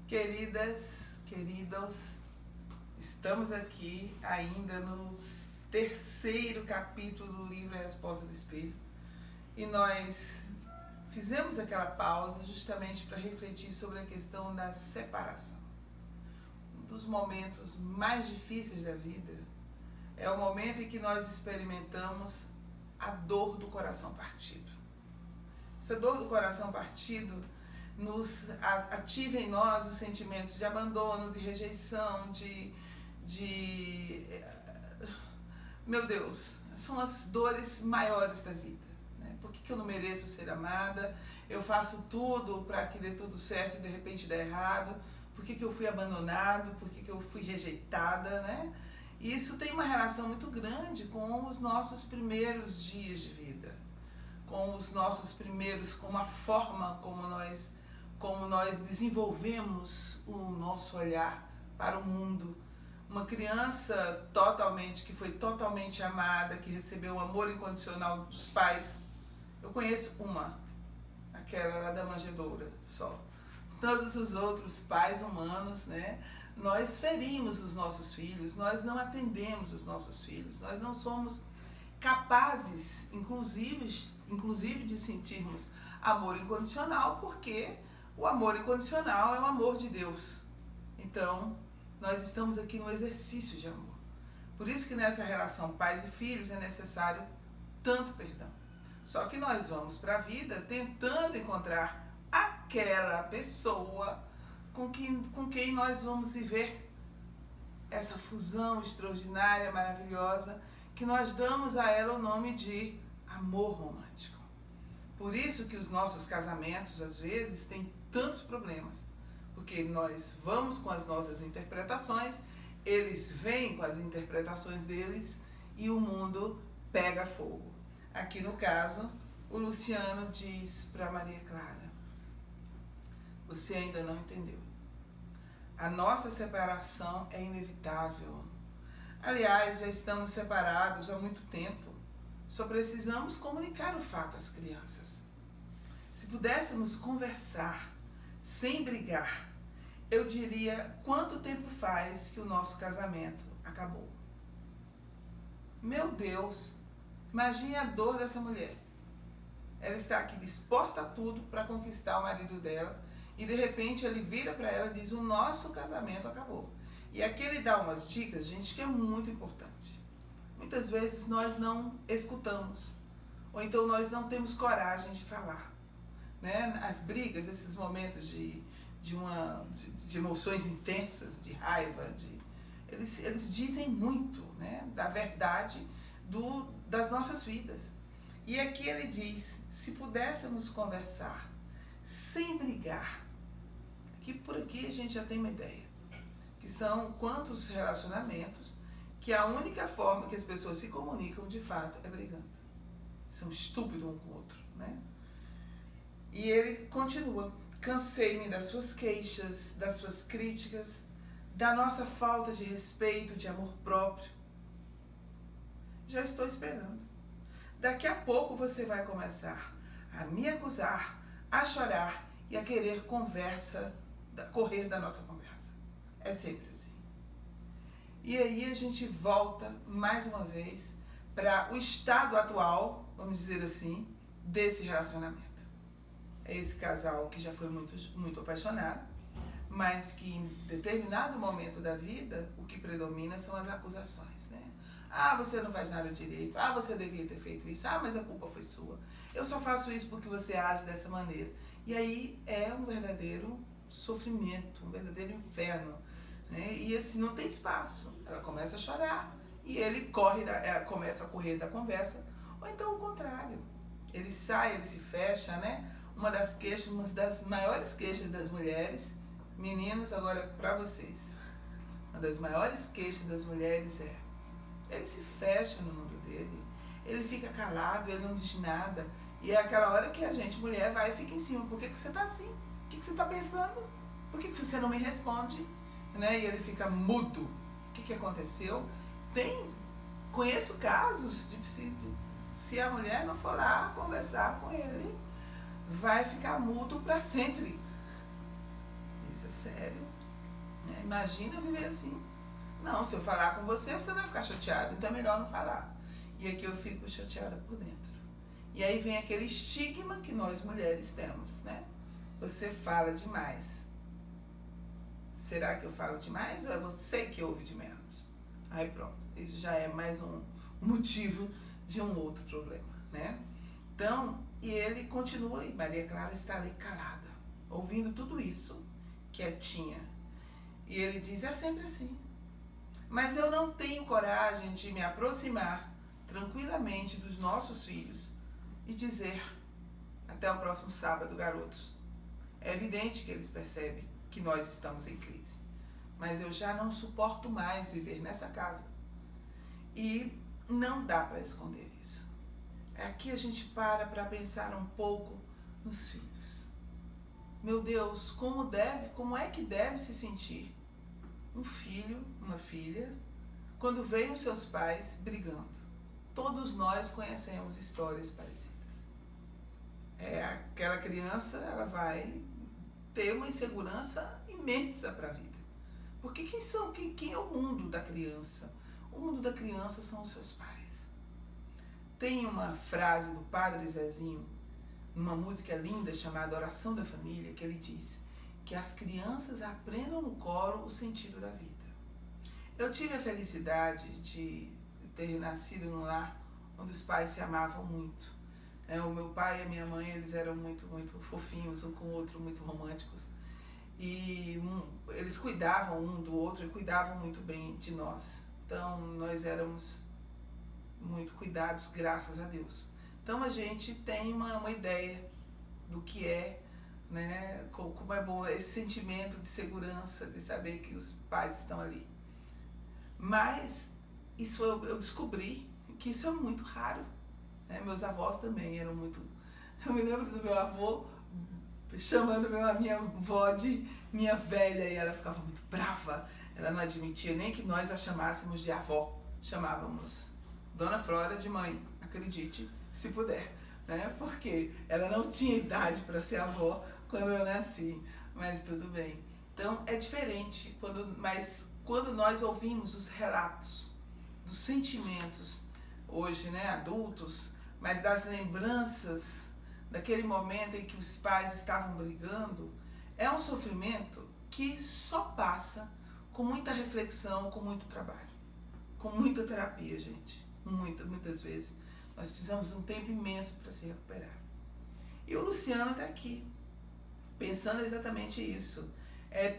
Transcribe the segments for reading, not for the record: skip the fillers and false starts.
Queridas, queridos, estamos aqui ainda no terceiro capítulo do livro A Resposta do Espelho e nós fizemos aquela pausa justamente para refletir sobre a questão da separação. Um dos momentos mais difíceis da vida é o momento em que nós experimentamos a dor do coração partido. Essa dor do coração partido nos ativa em nós os sentimentos de abandono, de rejeição, meu Deus, são as dores maiores da vida, né? Por que eu não mereço ser amada? Eu faço tudo para que dê tudo certo e de repente dá errado. Por que eu fui abandonado? Por que eu fui rejeitada, né? E isso tem uma relação muito grande com os nossos primeiros dias de vida, com os nossos primeiros, com a forma como nós desenvolvemos o nosso olhar para o mundo. Uma criança que foi totalmente amada, que recebeu o amor incondicional dos pais. Eu conheço aquela lá da manjedoura só. Todos os outros pais humanos, né? Nós ferimos os nossos filhos, nós não atendemos os nossos filhos, nós não somos capazes, inclusive de sentirmos amor incondicional, porque o amor incondicional é o amor de Deus. Então, nós estamos aqui no exercício de amor. Por isso que nessa relação pais e filhos é necessário tanto perdão. Só que nós vamos para a vida tentando encontrar aquela pessoa com quem nós vamos viver essa fusão extraordinária, maravilhosa, que nós damos a ela o nome de amor romântico. Por isso que os nossos casamentos, às vezes, têm tantos problemas. Porque nós vamos com as nossas interpretações, eles vêm com as interpretações deles e o mundo pega fogo. Aqui no caso, o Luciano diz para Maria Clara: você ainda não entendeu. A nossa separação é inevitável. Aliás, já estamos separados há muito tempo. Só precisamos comunicar o fato às crianças. Se pudéssemos conversar sem brigar, eu diria quanto tempo faz que o nosso casamento acabou. Meu Deus, imagine a dor dessa mulher. Ela está aqui disposta a tudo para conquistar o marido dela e de repente ele vira para ela e diz: o nosso casamento acabou. E aqui ele dá umas dicas, gente, que é muito importante. Muitas vezes nós não escutamos, ou então nós não temos coragem de falar, né? As brigas, esses momentos de emoções intensas, de raiva, eles dizem muito, né, da verdade das nossas vidas. E aqui ele diz: se pudéssemos conversar sem brigar, por aqui a gente já tem uma ideia, que são quantos relacionamentos que a única forma que as pessoas se comunicam de fato é brigando. São estúpidos um com o outro, né? E ele continua: cansei-me das suas queixas, das suas críticas, da nossa falta de respeito, de amor próprio. Já estou esperando. Daqui a pouco você vai começar a me acusar, a chorar e a querer correr da nossa conversa. É sempre assim. E aí a gente volta mais uma vez para o estado atual, vamos dizer assim, desse relacionamento. É esse casal que já foi muito apaixonado, mas que em determinado momento da vida, o que predomina são as acusações, né? Ah, você não faz nada direito. Ah, você devia ter feito isso. Ah, mas a culpa foi sua. Eu só faço isso porque você age dessa maneira. E aí é um verdadeiro sofrimento, um verdadeiro inferno, né? E assim, não tem espaço. Ela começa a chorar e ele começa a correr da conversa, ou então o contrário. Ele sai, ele se fecha, né? Uma das maiores queixas das mulheres, meninos, agora para vocês, uma das maiores queixas das mulheres é: ele se fecha no mundo dele, ele fica calado, ele não diz nada, e é aquela hora que a gente, mulher, vai e fica em cima: por que você está assim? O que você está pensando? Por que você não me responde? Né? E ele fica mudo. O que aconteceu? Conheço casos de se a mulher não for lá conversar com ele, vai ficar mudo para sempre. Isso é sério. Né? Imagina eu viver assim. Não, se eu falar com você, você vai ficar chateado, então é melhor não falar. E aqui eu fico chateada por dentro. E aí vem aquele estigma que nós mulheres temos, né? Você fala demais. Será que eu falo demais ou é você que ouve de menos? Aí pronto, isso já é mais um motivo de um outro problema, né? Então, e ele continua, e Maria Clara está ali calada, ouvindo tudo isso, quietinha. E ele diz, é sempre assim. Mas eu não tenho coragem de me aproximar tranquilamente dos nossos filhos e dizer, até o próximo sábado, garotos. É evidente que eles percebem que nós estamos em crise. Mas eu já não suporto mais viver nessa casa. E não dá para esconder isso. Aqui a gente para pensar um pouco nos filhos. Meu Deus, como é que deve se sentir um filho, uma filha, quando veem os seus pais brigando? Todos nós conhecemos histórias parecidas. Aquela criança, ela vai ter uma insegurança imensa para a vida. Porque quem é o mundo da criança? O mundo da criança são os seus pais. Tem uma frase do Padre Zezinho, numa música linda chamada Oração da Família, que ele diz que as crianças aprendam no colo o sentido da vida. Eu tive a felicidade de ter nascido num lar onde os pais se amavam muito. O meu pai e a minha mãe, eles eram muito, muito fofinhos um com o outro, muito românticos. E eles cuidavam um do outro e cuidavam muito bem de nós. Então, nós éramos muito cuidados, graças a Deus. Então, a gente tem uma ideia do que é, né, como é bom esse sentimento de segurança, de saber que os pais estão ali. Mas isso eu descobri que isso é muito raro. Né? Meus avós também eram muito... Eu me lembro do meu avô chamando a minha avó de minha velha, e ela ficava muito brava. Ela não admitia nem que nós a chamássemos de avó. Chamávamos Dona Flora de mãe, acredite, se puder. Né? Porque ela não tinha idade para ser avó quando eu nasci, mas tudo bem. Então é diferente, mas quando nós ouvimos os relatos dos sentimentos, hoje, né, adultos, mas das lembranças daquele momento em que os pais estavam brigando, é um sofrimento que só passa com muita reflexão, com muito trabalho, com muita terapia, gente. Muitas vezes. Nós precisamos de um tempo imenso para se recuperar. E o Luciano está aqui, pensando exatamente isso.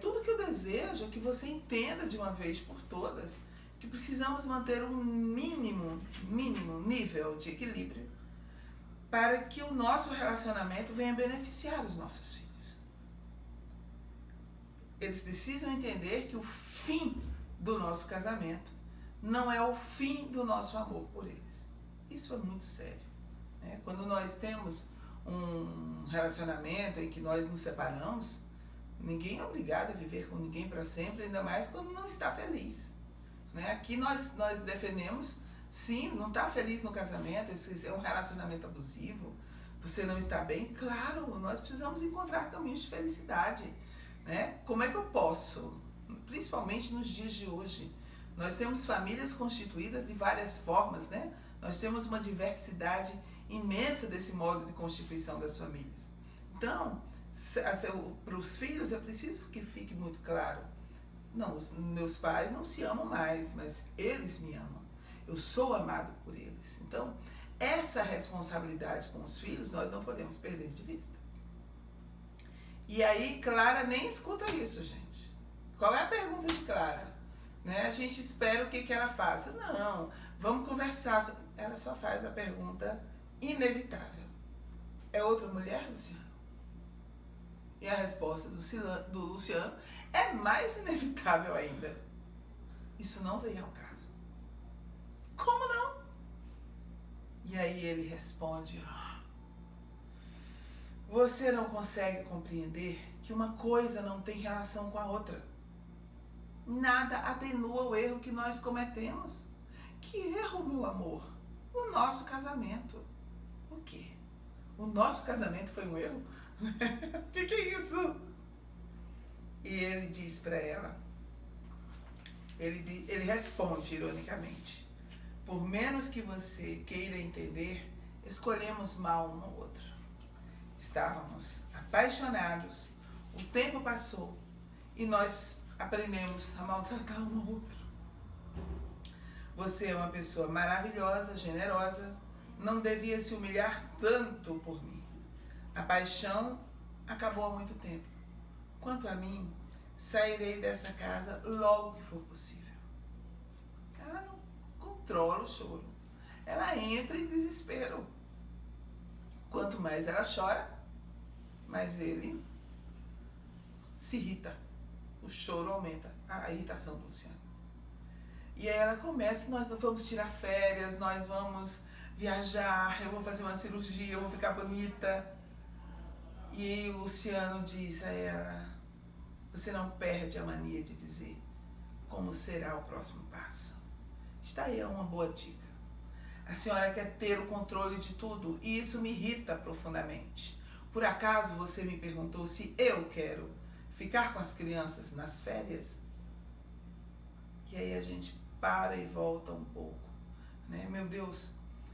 Tudo que eu desejo é que você entenda de uma vez por todas que precisamos manter um mínimo nível de equilíbrio para que o nosso relacionamento venha beneficiar os nossos filhos. Eles precisam entender que o fim do nosso casamento não é o fim do nosso amor por eles. Isso é muito sério. Né? Quando nós temos um relacionamento em que nós nos separamos, ninguém é obrigado a viver com ninguém para sempre, ainda mais quando não está feliz. Né? Aqui nós defendemos, sim, não está feliz no casamento, esse é um relacionamento abusivo, você não está bem, claro, nós precisamos encontrar caminhos de felicidade. Né? Como é que eu posso, principalmente nos dias de hoje, nós temos famílias constituídas de várias formas, né? Nós temos uma diversidade imensa desse modo de constituição das famílias. Então, para os filhos é preciso que fique muito claro. Não, os meus pais não se amam mais, mas eles me amam. Eu sou amado por eles. Então, essa responsabilidade com os filhos nós não podemos perder de vista. E aí, Clara nem escuta isso, gente. Qual é a pergunta de Clara? Né? A gente espera o que ela faça. Não, vamos conversar. Ela só faz a pergunta inevitável. É outra mulher, Luciano? E a resposta do Luciano é mais inevitável ainda. Isso não vem ao caso. Como não? E aí ele responde: você não consegue compreender que uma coisa não tem relação com a outra. Nada atenua o erro que nós cometemos. Que erro, meu amor? O nosso casamento. O quê? O nosso casamento foi um erro? O que é isso? E ele diz para ela, ele responde ironicamente: por menos que você queira entender, escolhemos mal um ao outro. Estávamos apaixonados, o tempo passou e nós aprendemos a maltratar um ao outro. Você é uma pessoa maravilhosa, generosa, não devia se humilhar tanto por mim. A paixão acabou há muito tempo. Quanto a mim, sairei dessa casa logo que for possível. Ela não controla o choro. Ela entra em desespero. Quanto mais ela chora, mais ele se irrita. O choro aumenta, a irritação do Luciano. E aí ela começa: nós vamos tirar férias, nós vamos viajar, eu vou fazer uma cirurgia, eu vou ficar bonita. E aí o Luciano diz a ela: você não perde a mania de dizer como será o próximo passo. Está aí uma boa dica. A senhora quer ter o controle de tudo e isso me irrita profundamente. Por acaso você me perguntou se eu quero ficar com as crianças nas férias? E aí a gente para e volta um pouco, né? Meu Deus,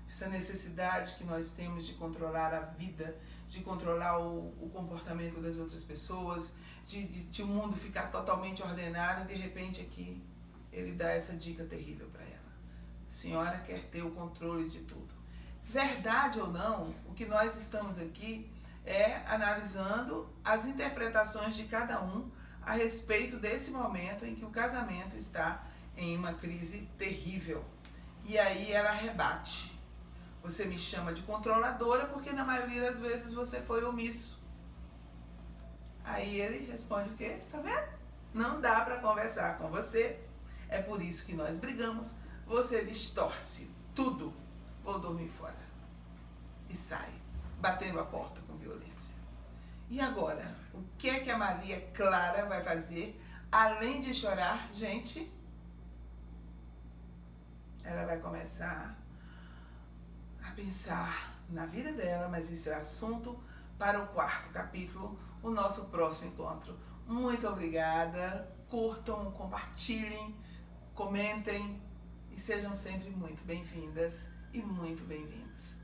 essa necessidade que nós temos de controlar a vida, de controlar o comportamento das outras pessoas, de o mundo ficar totalmente ordenado, e de repente aqui ele dá essa dica terrível para ela. A senhora quer ter o controle de tudo. Verdade ou não, o que nós estamos aqui é analisando as interpretações de cada um a respeito desse momento em que o casamento está em uma crise terrível. E aí ela rebate: você me chama de controladora porque na maioria das vezes você foi omisso. Aí ele responde o quê? Tá vendo? Não dá para conversar com você, é por isso que nós brigamos. Você distorce tudo. Vou dormir fora. E sai, batendo a porta com violência. E agora, o que é que a Maria Clara vai fazer além de chorar, gente? Ela vai começar a pensar na vida dela, mas isso é assunto para o 4º capítulo, o nosso próximo encontro. Muito obrigada, curtam, compartilhem, comentem e sejam sempre muito bem-vindas e muito bem-vindos.